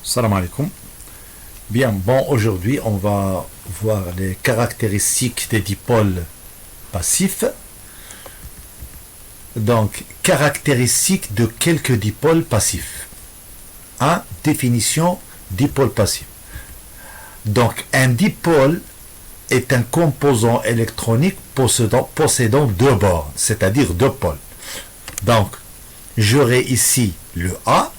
Salam alaikum. Bien, bon, aujourd'hui, on va voir les caractéristiques des dipôles passifs. Donc, caractéristiques de quelques dipôles passifs. Définition dipôle passif. Donc, un dipôle est un composant électronique possédant deux bornes, c'est-à-dire deux pôles. Donc, j'aurai ici le A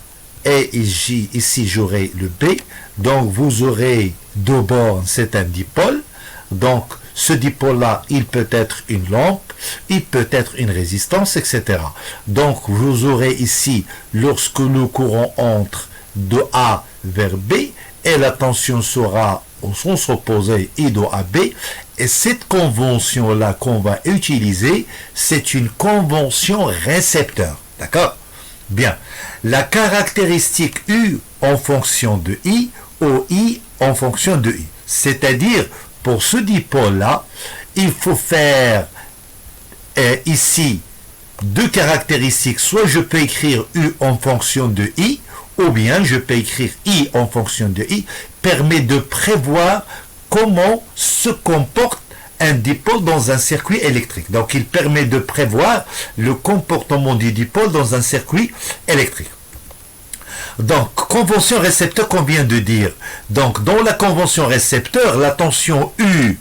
et ici j'aurai le B. Donc, vous aurez deux bornes, c'est un dipôle. Donc, ce dipôle-là, il peut être une lampe, il peut être une résistance, etc. Donc, vous aurez ici, lorsque le courant entre de A vers B, et la tension sera au sens opposé, I de AB, et cette convention-là qu'on va utiliser, c'est une convention récepteur. D'accord? Bien. La caractéristique U en fonction de I, OI en fonction de I. C'est-à-dire, pour ce dipôle-là, il faut faire ici deux caractéristiques. Soit je peux écrire U en fonction de I, ou bien je peux écrire I en fonction de I, permet de prévoir comment se comporte un dipôle dans un circuit électrique. Donc, il permet de prévoir le comportement du dipôle dans un circuit électrique. Donc, convention récepteur qu'on vient de dire. Donc, dans la convention récepteur, la tension U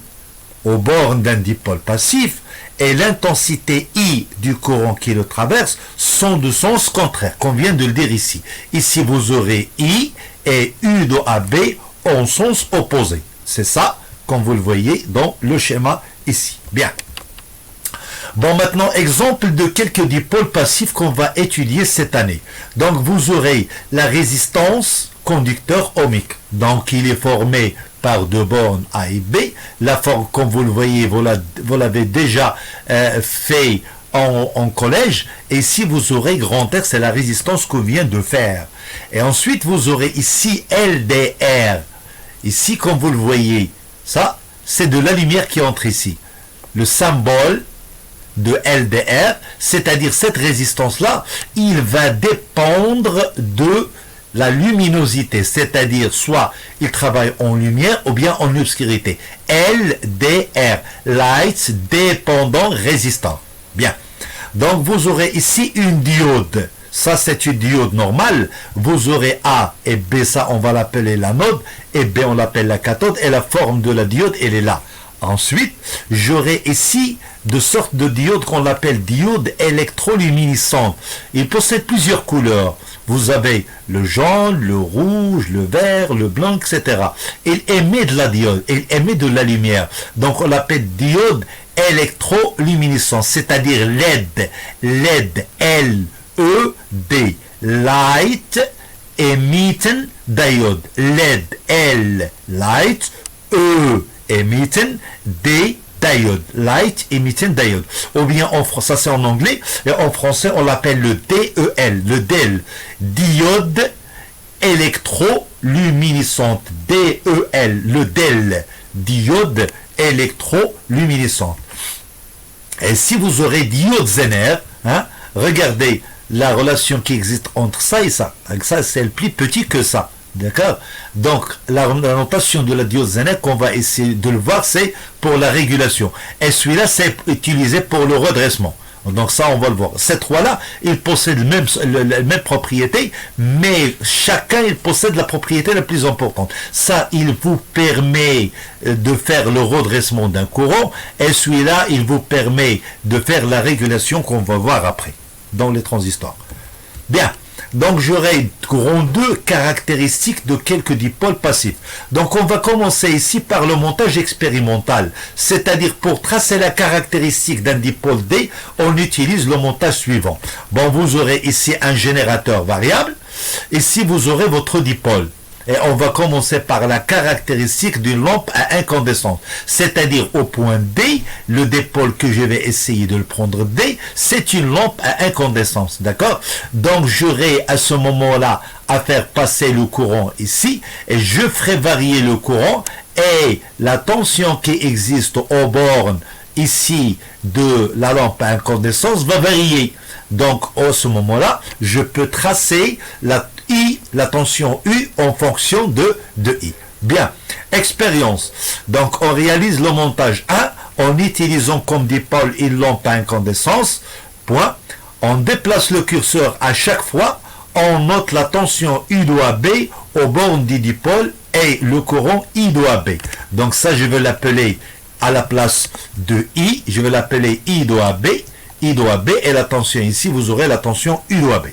aux bornes d'un dipôle passif et l'intensité I du courant qui le traverse sont de sens contraire, qu'on vient de le dire ici. Ici, vous aurez I et U de AB en sens opposé. C'est ça, comme vous le voyez dans le schéma ici. Bien. Bon, maintenant, exemple de quelques dipôles passifs qu'on va étudier cette année. Donc, vous aurez la résistance conducteur ohmique. Donc, il est formé par deux bornes A et B. La forme, comme vous le voyez, vous l'avez déjà fait en collège. Et ici, vous aurez grand R, c'est la résistance qu'on vient de faire. Et ensuite, vous aurez ici LDR. Ici, comme vous le voyez, ça, c'est de la lumière qui entre ici. Le symbole de LDR, c'est-à-dire cette résistance-là, il va dépendre de la luminosité, c'est-à-dire soit il travaille en lumière ou bien en obscurité. LDR, Lights Dépendant Résistant. Bien. Donc vous aurez ici une diode. Ça, c'est une diode normale. Vous aurez A et B, ça, on va l'appeler l'anode, et B, on l'appelle la cathode, et la forme de la diode, elle est là. Ensuite, j'aurai ici de sortes de diodes qu'on appelle diodes électroluminescentes. Ils possèdent plusieurs couleurs. Vous avez le jaune, le rouge, le vert, le blanc, etc. Il émet de la diode, il émet de la lumière. Donc on l'appelle diode électroluminescente, c'est-à-dire LED. LED, L-E-D. Light Emitting Diode. LED, L, Light, E, Emitting, D, diode, light emitting diode. Ou bien en français, ça c'est en anglais, et en français on l'appelle le DEL, le DEL, diode électroluminescente, DEL, le DEL, diode électroluminescente. Et si vous aurez diode Zener, regardez la relation qui existe entre ça et ça. Ça c'est le plus petit que ça. D'accord? Donc, la notation de la diode Zener qu'on va essayer de le voir, c'est pour la régulation. Et celui-là, c'est utilisé pour le redressement. Donc ça, on va le voir. Ces trois-là, ils possèdent la même propriété, mais chacun, il possède la propriété la plus importante. Ça, il vous permet de faire le redressement d'un courant, et celui-là, il vous permet de faire la régulation qu'on va voir après, dans les transistors. Bien. Donc, j'aurai deux caractéristiques de quelques dipôles passifs. Donc, on va commencer ici par le montage expérimental. C'est-à-dire, pour tracer la caractéristique d'un dipôle D, on utilise le montage suivant. Bon, vous aurez ici un générateur variable. Ici, vous aurez votre dipôle. Et on va commencer par la caractéristique d'une lampe à incandescence. C'est-à-dire, au point D, le dipôle que je vais essayer de le prendre D, c'est une lampe à incandescence. D'accord? Donc, j'aurai à ce moment-là à faire passer le courant ici, et je ferai varier le courant, et la tension qui existe aux bornes ici de la lampe à incandescence va varier. Donc, à ce moment-là, je peux tracer la I, la tension U en fonction de I. Bien, expérience. Donc, on réalise le montage 1 en utilisant comme dipôle une lampe à incandescence. Point. On déplace le curseur à chaque fois. On note la tension U doigt B aux bornes du dipôle et le courant I doigt B. Donc ça, je vais l'appeler à la place de I. Je vais l'appeler I doigt B. I doigt B et la tension ici, vous aurez la tension U doigt B.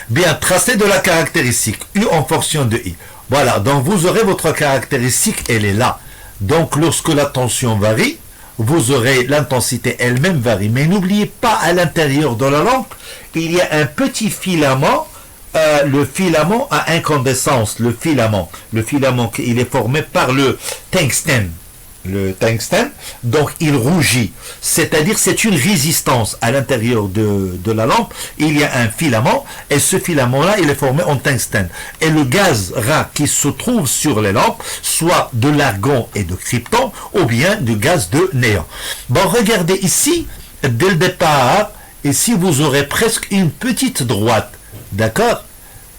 Bien, tracé de la caractéristique U en fonction de I. Voilà, donc vous aurez votre caractéristique, elle est là. Donc lorsque la tension varie, vous aurez l'intensité elle-même varie. Mais n'oubliez pas, à l'intérieur de la lampe, il y a un petit filament, le filament à incandescence, le filament, il est formé par le tungstène. Le tungstène, donc il rougit, c'est-à-dire c'est une résistance à l'intérieur de la lampe, il y a un filament, et ce filament-là, il est formé en tungstène. Et le gaz rare qui se trouve sur les lampes, soit de l'argon et de krypton, ou bien du gaz de néon. Bon, regardez ici, dès le départ, ici vous aurez presque une petite droite, d'accord?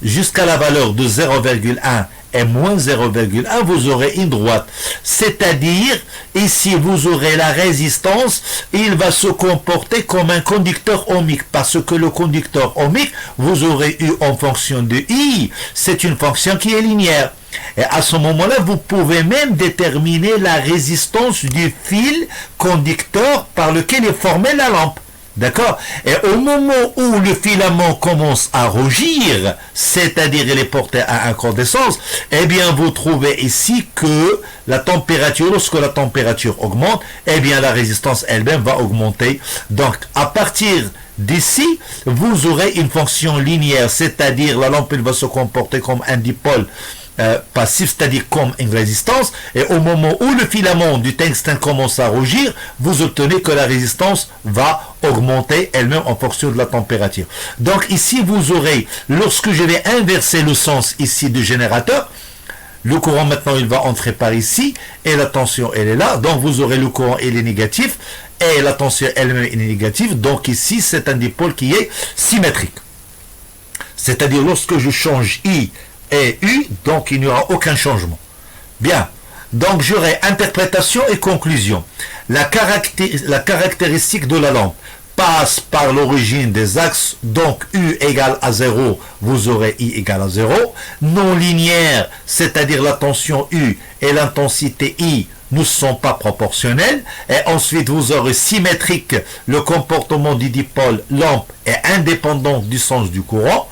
Jusqu'à la valeur de 0,1 et moins 0,1, vous aurez une droite. C'est-à-dire, ici, vous aurez la résistance, il va se comporter comme un conducteur ohmique, parce que le conducteur ohmique, vous aurez eu en fonction de I, c'est une fonction qui est linéaire. Et à ce moment-là, vous pouvez même déterminer la résistance du fil conducteur par lequel est formée la lampe. D'accord? Et au moment où le filament commence à rougir, c'est-à-dire il est porté à incandescence, eh bien vous trouvez ici que la température, lorsque la température augmente, eh bien la résistance elle-même va augmenter. Donc à partir d'ici, vous aurez une fonction linéaire, c'est-à-dire la lampe elle va se comporter comme un dipôle passif, c'est-à-dire comme une résistance, et au moment où le filament du tungstène commence à rougir, vous obtenez que la résistance va augmenter elle-même en fonction de la température. Donc ici, vous aurez, lorsque je vais inverser le sens ici du générateur, le courant maintenant il va entrer par ici, et la tension elle est là, donc vous aurez le courant il est négatif, et la tension elle-même est négative, donc ici c'est un dipôle qui est symétrique. C'est-à-dire lorsque je change I et U, donc il n'y aura aucun changement. Bien, donc j'aurai interprétation et conclusion. La caractéristique de la lampe passe par l'origine des axes, donc U égale à 0, vous aurez I égale à 0. Non linéaire, c'est-à-dire la tension U et l'intensité I ne sont pas proportionnels. Et ensuite, vous aurez symétrique, le comportement du dipôle lampe est indépendant du sens du courant.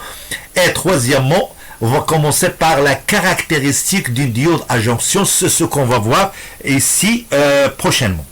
Et troisièmement, on va commencer par la caractéristique d'une diode à jonction, c'est ce qu'on va voir ici prochainement.